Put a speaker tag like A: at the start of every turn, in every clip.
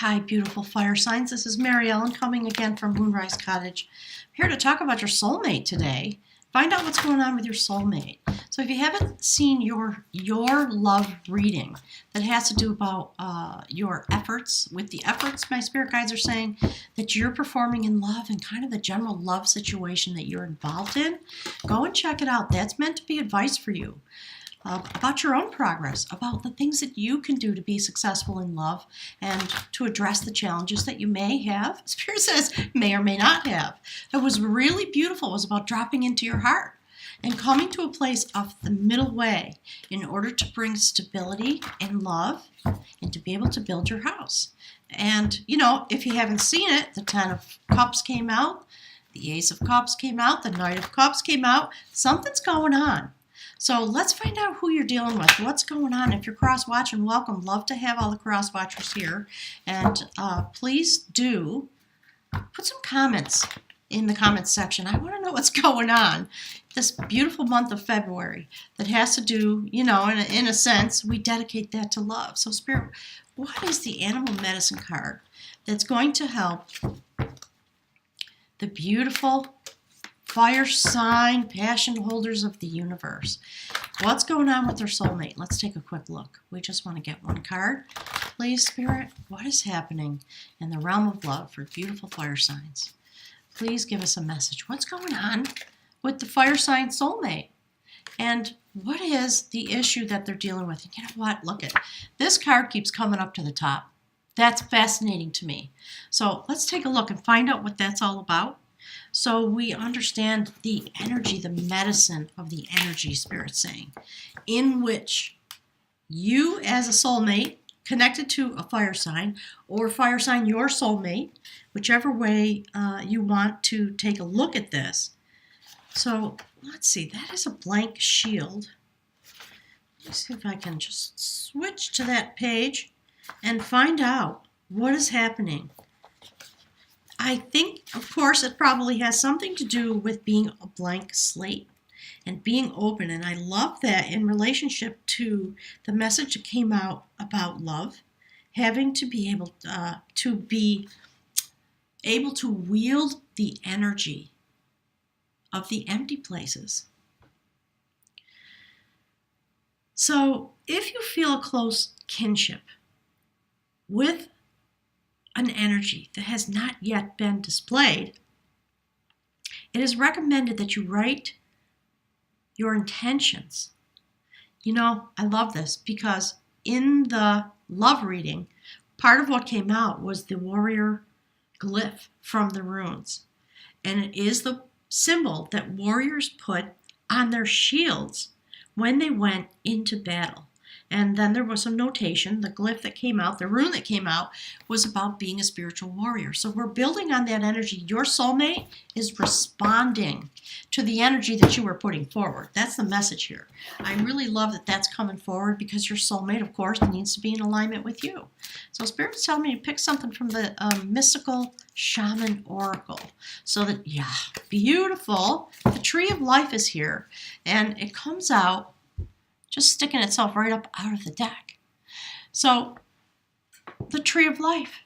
A: Hi, beautiful fire signs. This is Mary Ellen coming again from Moonrise Cottage. I'm here to talk about your soulmate today. Find out what's going on with your soulmate. So if you haven't seen your love reading that has to do about your efforts, with the efforts, my spirit guides are saying that you're performing in love and kind of the general love situation that you're involved in, go and check it out. That's meant to be advice for you. About your own progress, about the things that you can do to be successful in love and to address the challenges that you may have, Spirit says, may or may not have. It was really beautiful. It was about dropping into your heart and coming to a place of the middle way in order to bring stability and love and to be able to build your house. And, you know, if you haven't seen it, the Ten of Cups came out, the Ace of Cups came out, the Knight of Cups came out. Something's going on. So let's find out who you're dealing with, what's going on. If you're cross-watching, welcome. Love to have all the cross-watchers here. And please do put some comments in the comments section. I want to know what's going on this beautiful month of February that has to do, you know, in a sense, we dedicate that to love. So Spirit, what is the animal medicine card that's going to help the beautiful fire sign passion holders of the universe? What's going on with their soulmate? Let's take a quick look. We just want to get one card. Please, Spirit, what is happening in the realm of love for beautiful fire signs? Please give us a message. What's going on with the fire sign soulmate? And what is the issue that they're dealing with? And you know what? Look at this card keeps coming up to the top. That's fascinating to me. So let's take a look and find out what that's all about. So we understand the energy, the medicine of the energy, Spirit saying, in which you as a soulmate connected to a fire sign or fire sign your soulmate, whichever way you want to take a look at this. So let's see, that is a blank shield. Let's see if I can just switch to that page and find out what is happening. I think, of course, it probably has something to do with being a blank slate and being open. And I love that in relationship to the message that came out about love, having to be able to wield the energy of the empty places. So if you feel a close kinship with an energy that has not yet been displayed, it is recommended that you write your intentions. You know, I love this because in the love reading, part of what came out was the warrior glyph from the runes. And it is the symbol that warriors put on their shields when they went into battle. And then there was some notation. The glyph that came out, the rune that came out, was about being a spiritual warrior. So we're building on that energy. Your soulmate is responding to the energy that you were putting forward. That's the message here. I really love that that's coming forward because your soulmate, of course, needs to be in alignment with you. So Spirit's telling me to pick something from the mystical shaman oracle. So that, yeah, beautiful. The tree of life is here. And it comes out just sticking itself right up out of the deck. So the tree of life,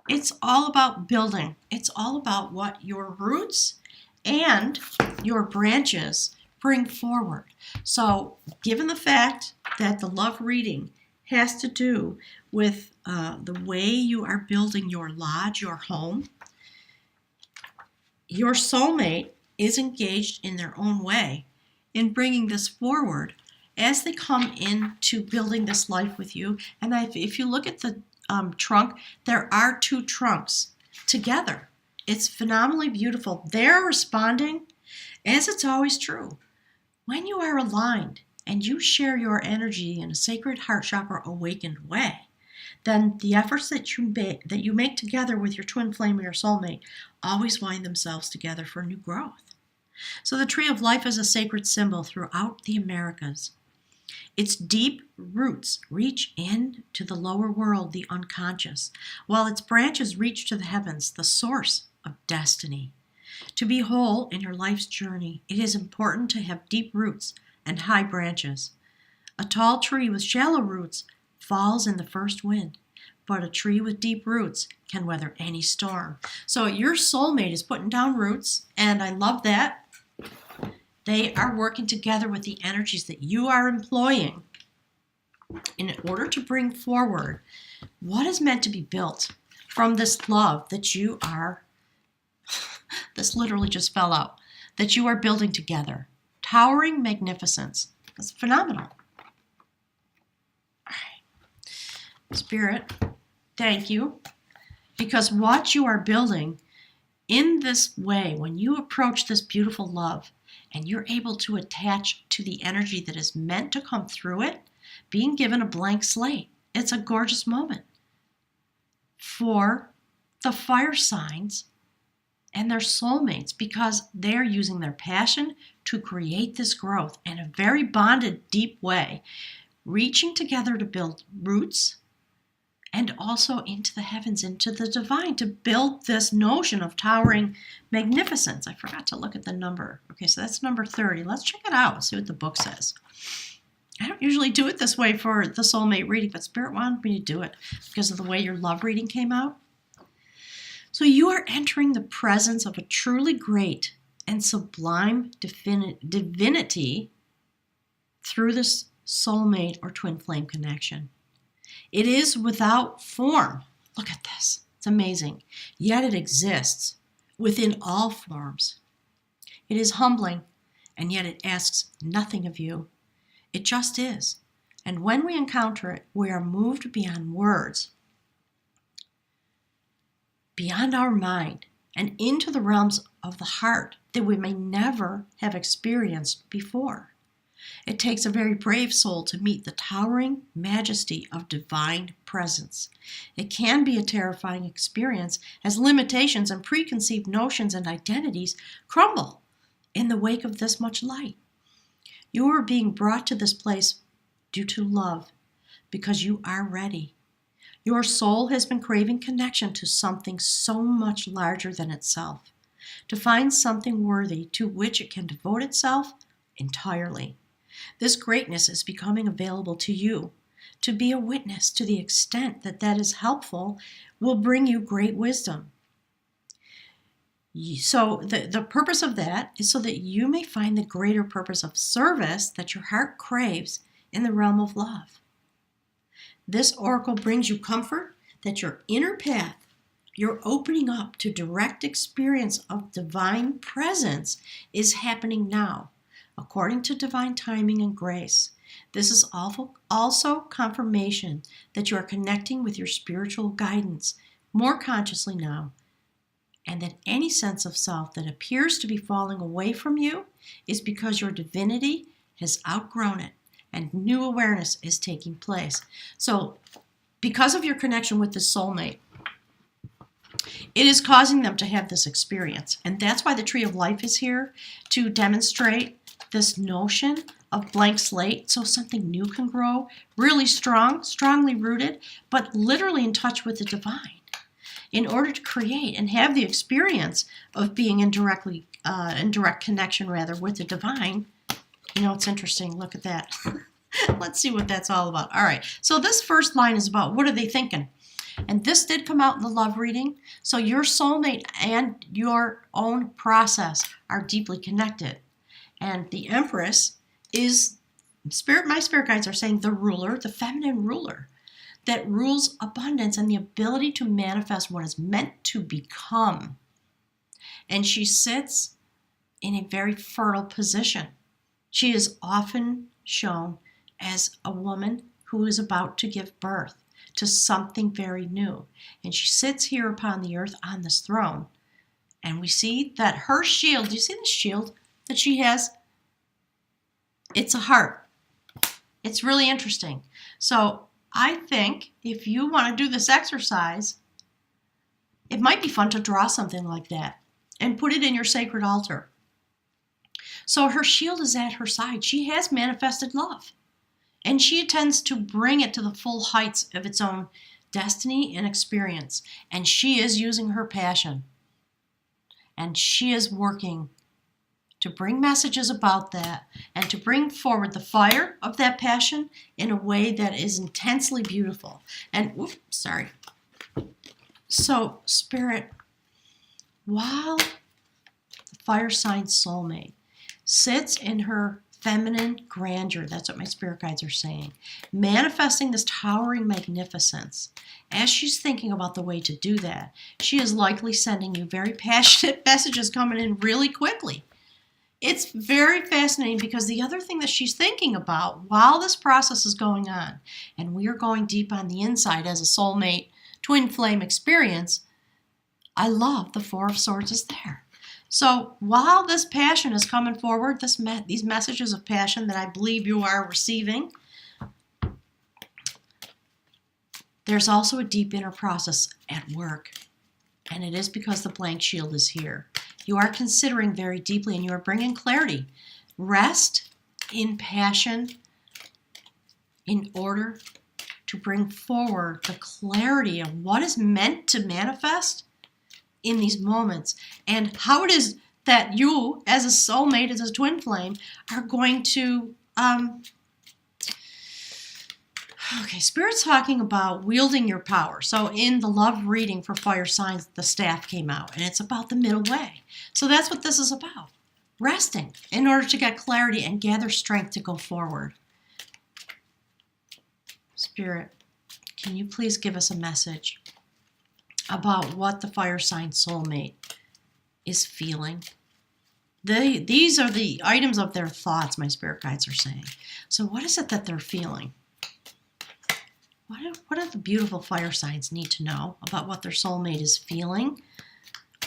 A: it's all about building. It's all about what your roots and your branches bring forward. So given the fact that the love reading has to do with the way you are building your lodge, your home, your soulmate is engaged in their own way in bringing this forward as they come into building this life with you. And if you look at the trunk, there are two trunks together. It's phenomenally beautiful. They're responding, as it's always true. When you are aligned and you share your energy in a sacred heart chakra awakened way, then the efforts that you make together with your twin flame or your soulmate always wind themselves together for new growth. So the tree of life is a sacred symbol throughout the Americas. Its deep roots reach into the lower world, the unconscious, while its branches reach to the heavens, the source of destiny. To be whole in your life's journey, it is important to have deep roots and high branches. A tall tree with shallow roots falls in the first wind, but a tree with deep roots can weather any storm. So your soulmate is putting down roots, and I love that. They are working together with the energies that you are employing in order to bring forward what is meant to be built from this love that you are, this literally just fell out, that you are building together. Towering magnificence. That's phenomenal. All right. Spirit, thank you. Because what you are building in this way, when you approach this beautiful love and you're able to attach to the energy that is meant to come through it, being given a blank slate, it's a gorgeous moment for the fire signs and their soulmates, because they're using their passion to create this growth in a very bonded, deep way, reaching together to build roots and also into the heavens, into the divine, to build this notion of towering magnificence. I forgot to look at the number. Okay, so that's number 30. Let's check it out and see what the book says. I don't usually do it this way for the soulmate reading, but Spirit wanted me to do it because of the way your love reading came out. So you are entering the presence of a truly great and sublime divinity through this soulmate or twin flame connection. It is without form. Look at this. It's amazing. Yet it exists within all forms. It is humbling, and yet it asks nothing of you. It just is. And when we encounter it, we are moved beyond words, beyond our mind, and into the realms of the heart that we may never have experienced before. It takes a very brave soul to meet the towering majesty of divine presence. It can be a terrifying experience as limitations and preconceived notions and identities crumble in the wake of this much light. You are being brought to this place due to love, because you are ready. Your soul has been craving connection to something so much larger than itself, to find something worthy to which it can devote itself entirely. This greatness is becoming available to you. To be a witness to the extent that that is helpful will bring you great wisdom. So the purpose of that is so that you may find the greater purpose of service that your heart craves in the realm of love. This oracle brings you comfort that your inner path, your opening up to direct experience of divine presence, is happening now, according to divine timing and grace. This is also confirmation that you are connecting with your spiritual guidance more consciously now, and that any sense of self that appears to be falling away from you is because your divinity has outgrown it and new awareness is taking place. So, because of your connection with the soulmate, it is causing them to have this experience. And that's why the Tree of Life is here, to demonstrate this notion of blank slate so something new can grow, really strong, strongly rooted, but literally in touch with the divine, in order to create and have the experience of being in direct connection with the divine. You know, it's interesting. Look at that. Let's see what that's all about. All right. So this first line is about what are they thinking? And this did come out in the love reading. So your soulmate and your own process are deeply connected. And the Empress is my spirit guides are saying the ruler, the feminine ruler, that rules abundance and the ability to manifest what is meant to become. And she sits in a very fertile position. She is often shown as a woman who is about to give birth to something very new. And she sits here upon the earth on this throne. And we see that her shield, do you see the shield that she has? It's a heart. It's really interesting. So I think if you want to do this exercise, it might be fun to draw something like that and put it in your sacred altar. So her shield is at her side. She has manifested love, and she intends to bring it to the full heights of its own destiny and experience. And she is using her passion, and she is working to bring messages about that and to bring forward the fire of that passion in a way that is intensely beautiful. And, So, Spirit, while the fire sign soulmate sits in her feminine grandeur, that's what my spirit guides are saying, manifesting this towering magnificence, as she's thinking about the way to do that, she is likely sending you very passionate messages coming in really quickly. It's very fascinating because the other thing that she's thinking about while this process is going on, and we are going deep on the inside as a soulmate twin flame experience, I love the Four of Swords is there. So while this passion is coming forward, these messages of passion that I believe you are receiving, there's also a deep inner process at work. And it is because the blank shield is here. You are considering very deeply and you are bringing clarity. Rest in passion in order to bring forward the clarity of what is meant to manifest in these moments and how it is that you, as a soulmate, as a twin flame, are going to Spirit's talking about wielding your power. So in the love reading for fire signs, the staff came out, and it's about the middle way. So that's what this is about. Resting in order to get clarity and gather strength to go forward. Spirit, can you please give us a message about what the fire sign soulmate is feeling? These are the items of their thoughts, my spirit guides are saying. So what is it that they're feeling? What do the beautiful fire signs need to know about what their soulmate is feeling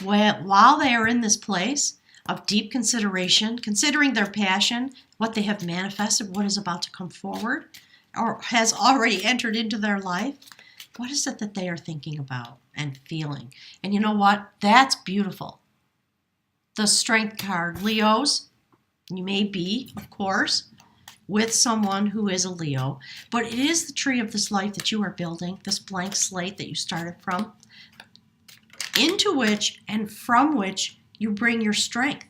A: while they are in this place of deep consideration, considering their passion, what they have manifested, what is about to come forward, or has already entered into their life? What is it that they are thinking about and feeling? And you know what? That's beautiful. The Strength card, Leos, you may be, of course, with someone who is a Leo, but it is the tree of this life that you are building, this blank slate that you started from, into which and from which you bring your strength.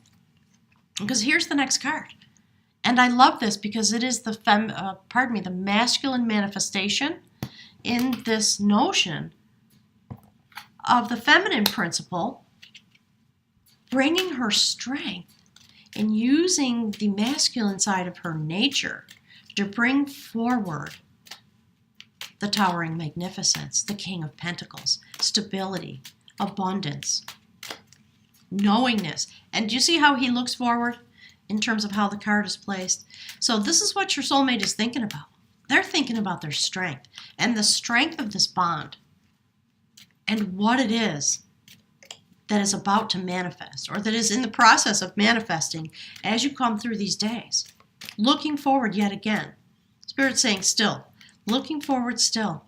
A: Because here's the next card. And I love this because it is the the masculine manifestation in this notion of the feminine principle, bringing her strength and using the masculine side of her nature to bring forward the towering magnificence, the King of Pentacles, stability, abundance, knowingness. And do you see how he looks forward in terms of how the card is placed? So this is what your soulmate is thinking about. They're thinking about their strength and the strength of this bond and what it is that is about to manifest or that is in the process of manifesting as you come through these days. Looking forward yet again. Spirit's saying still. Looking forward still.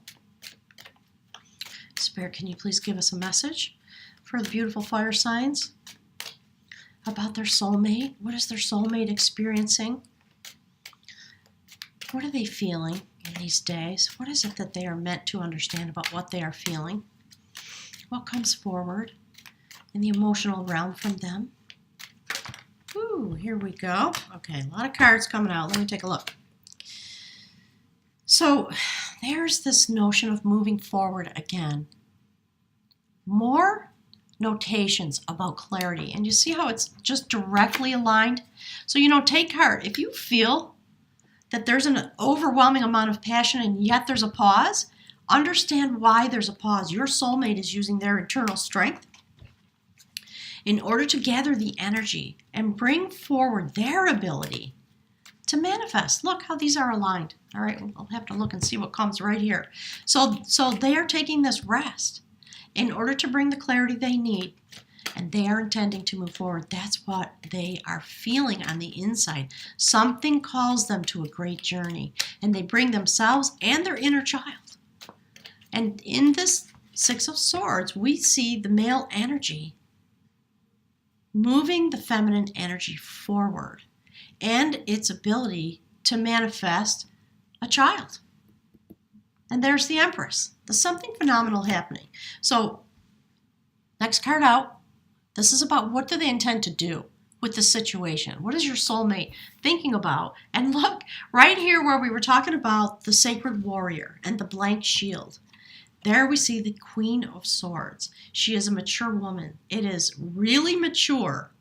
A: Spirit, can you please give us a message for the beautiful fire signs about their soulmate? What is their soulmate experiencing? What are they feeling in these days? What is it that they are meant to understand about what they are feeling? What comes forward in the emotional realm from them? Ooh, here we go. Okay, a lot of cards coming out. Let me take a look. So there's this notion of moving forward again. More notations about clarity. And you see how it's just directly aligned? So, take heart. If you feel that there's an overwhelming amount of passion and yet there's a pause, understand why there's a pause. Your soulmate is using their internal strength in order to gather the energy and bring forward their ability to manifest. Look how these are aligned. All right, I'll have to look and see what comes right here. So they are taking this rest in order to bring the clarity they need, and they are intending to move forward. That's what they are feeling on the inside. Something calls them to a great journey, and they bring themselves and their inner child. And in this Six of Swords, we see the male energy moving the feminine energy forward and its ability to manifest a child. And there's the Empress. There's something phenomenal happening. So, next card out. This is about what do they intend to do? with the situation? What is your soulmate thinking about? And look, right here where we were talking about the sacred warrior and the blank shield, there we see the Queen of Swords. She is a mature woman. It is really mature,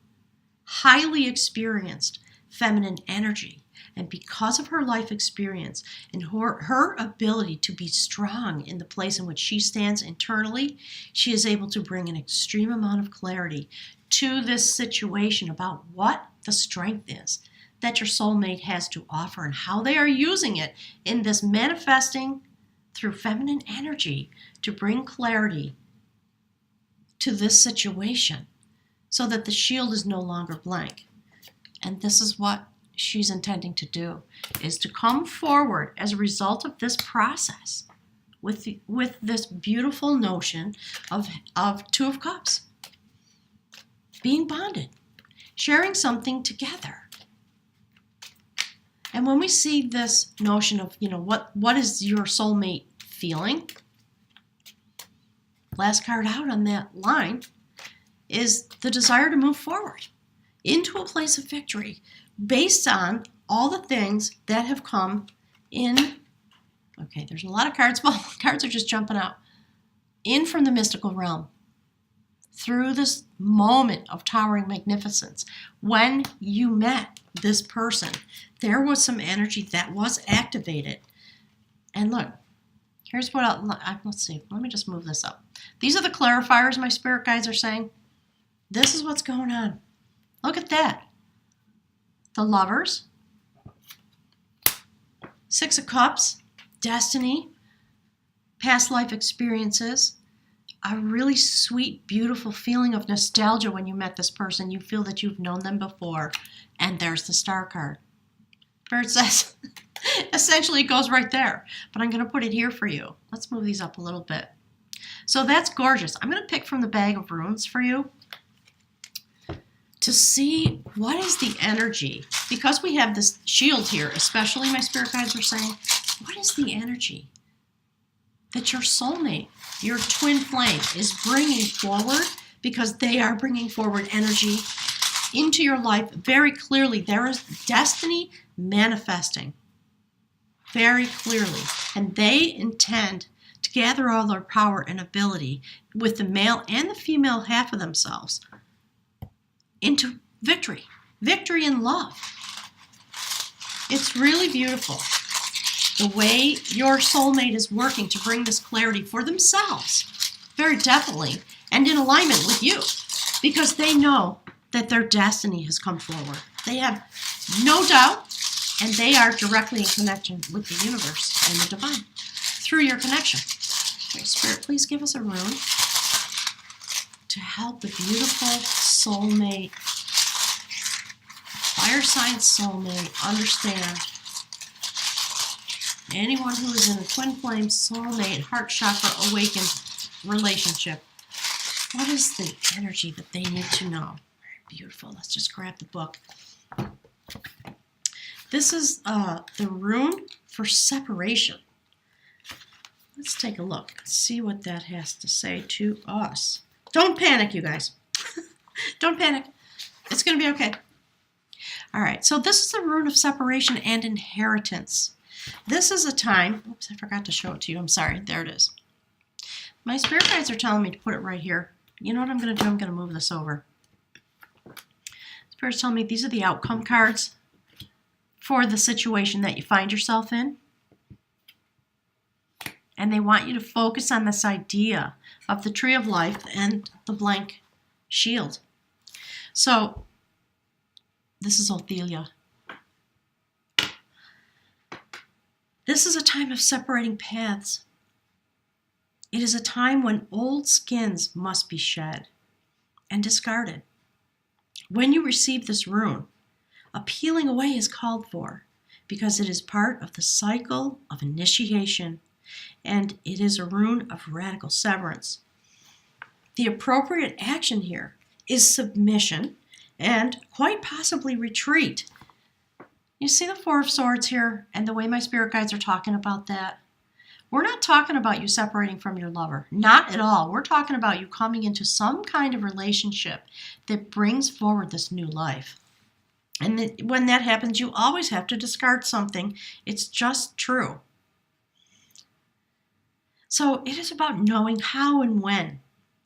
A: highly experienced feminine energy. And because of her life experience and her ability to be strong in the place in which she stands internally, she is able to bring an extreme amount of clarity to this situation about what the strength is that your soulmate has to offer and how they are using it in this manifesting through feminine energy to bring clarity to this situation so that the shield is no longer blank. And this is what she's intending to do, is to come forward as a result of this process with this beautiful notion of Two of Cups. Being bonded, sharing something together. And when we see this notion of, what is your soulmate feeling? Last card out on that line is the desire to move forward into a place of victory based on all the things that have come in. Okay, there's a lot of cards, but cards are just jumping out. In from the mystical realm. Through this moment of towering magnificence. When you met this person, there was some energy that was activated. And look, here's what let's see. Let me just move this up. These are the clarifiers my spirit guides are saying. This is what's going on. Look at that. The Lovers, Six of Cups, destiny, past life experiences, a really sweet, beautiful feeling of nostalgia when you met this person. You feel that you've known them before. And there's the Star card. Spirit says, essentially it goes right there. But I'm going to put it here for you. Let's move these up a little bit. So that's gorgeous. I'm going to pick from the bag of runes for you to see what is the energy. Because we have this shield here, especially my spirit guides are saying, what is the energy that your soulmate, your twin flame, is bringing forward? Because they are bringing forward energy into your life very clearly. There is destiny manifesting very clearly. And they intend to gather all their power and ability with the male and the female half of themselves into victory. Victory in love. It's really beautiful the way your soulmate is working to bring this clarity for themselves, very definitely, and in alignment with you, because they know that their destiny has come forward. They have no doubt, and they are directly in connection with the universe and the divine through your connection. Okay, Spirit, please give us a rune to help the beautiful soulmate, fire sign soulmate, understand. Anyone who is in a twin flame soulmate, heart chakra awakened relationship, what is the energy that they need to know? Beautiful. Let's just grab the book. This is the rune for separation. Let's take a look. See what that has to say to us. Don't panic, you guys. Don't panic. It's going to be okay. All right. So this is the rune of separation and inheritance. This is a time. Oops, I forgot to show it to you. I'm sorry. There it is. My spirit guides are telling me to put it right here. You know what I'm going to do? I'm going to move this over. Spirit's telling me these are the outcome cards for the situation that you find yourself in. And they want you to focus on this idea of the tree of life and the blank shield. So, this is Ophelia. This is a time of separating paths. It is a time when old skins must be shed and discarded. When you receive this rune, a peeling away is called for because it is part of the cycle of initiation, and it is a rune of radical severance. The appropriate action here is submission and quite possibly retreat. You see the Four of Swords here and the way my spirit guides are talking about that? We're not talking about you separating from your lover. Not at all. We're talking about you coming into some kind of relationship that brings forward this new life. And when that happens, you always have to discard something. It's just true. So it is about knowing how and when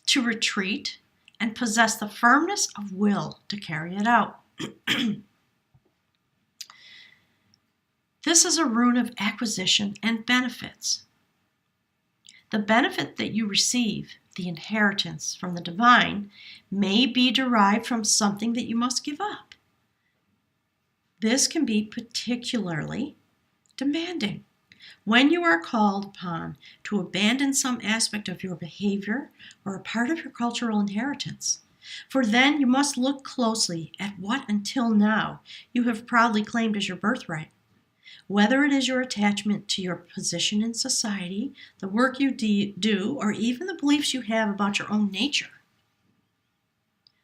A: to retreat and possess the firmness of will to carry it out. This is a rune of acquisition and benefits. The benefit that you receive, the inheritance from the divine, may be derived from something that you must give up. This can be particularly demanding when you are called upon to abandon some aspect of your behavior or a part of your cultural inheritance. For then you must look closely at what until now you have proudly claimed as your birthright. Whether it is your attachment to your position in society, the work you do, or even the beliefs you have about your own nature.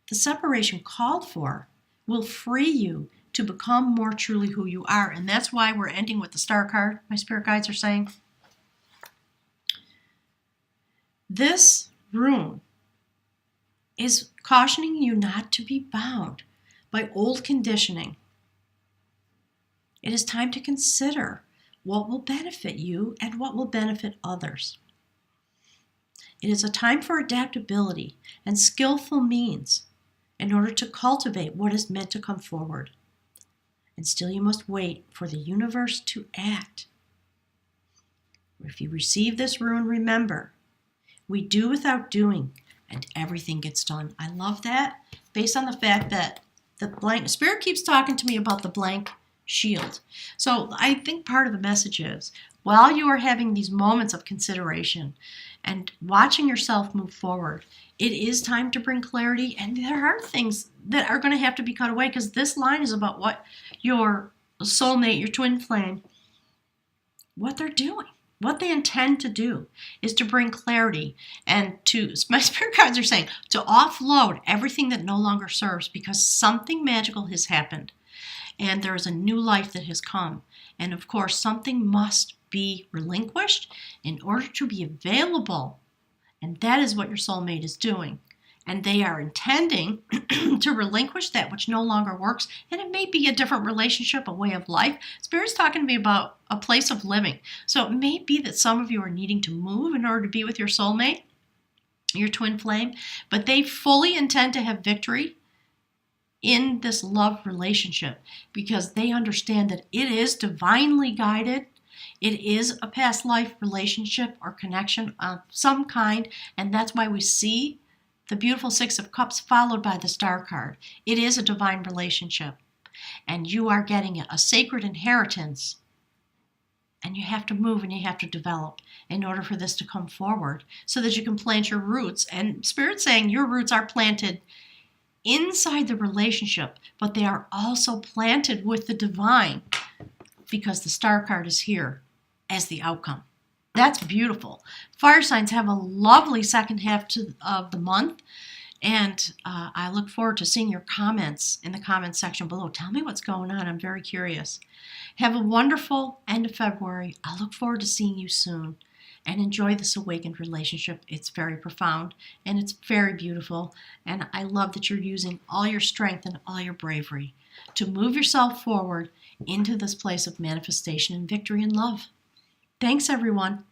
A: The separation called for will free you to become more truly who you are. And that's why we're ending with the star card, my spirit guides are saying. This rune is cautioning you not to be bound by old conditioning. It is time to consider what will benefit you and what will benefit others. It is a time for adaptability and skillful means in order to cultivate what is meant to come forward. And still you must wait for the universe to act. If you receive this rune, remember, we do without doing, and everything gets done. I love that, based on the fact that the blank, Spirit keeps talking to me about the blank shield. So I think part of the message is, while you are having these moments of consideration and watching yourself move forward, it is time to bring clarity, and there are things that are going to have to be cut away, because this line is about what your soulmate, your twin flame, what they're doing. What they intend to do is to bring clarity and to, my spirit guides are saying, to offload everything that no longer serves, because something magical has happened and there is a new life that has come. And of course, something must be relinquished in order to be available. And that is what your soulmate is doing. And they are intending to relinquish that which no longer works. And it may be a different relationship, a way of life. Spirit's talking to me about a place of living. So it may be that some of you are needing to move in order to be with your soulmate, your twin flame. But they fully intend to have victory in this love relationship, because they understand that it is divinely guided. It is a past life relationship or connection of some kind. And that's why we see the beautiful Six of Cups followed by the Star card. It is a divine relationship. And you are getting a sacred inheritance. And you have to move and you have to develop in order for this to come forward so that you can plant your roots. And Spirit's saying your roots are planted inside the relationship, but they are also planted with the divine, because the Star card is here as the outcome. That's beautiful. Fire signs have a lovely second half of the month, and I look forward to seeing your comments in the comments section below. Tell me what's going on. I'm very curious. Have a wonderful end of February. I look forward to seeing you soon, and enjoy this awakened relationship. It's very profound, and it's very beautiful, and I love that you're using all your strength and all your bravery to move yourself forward into this place of manifestation and victory and love. Thanks, everyone.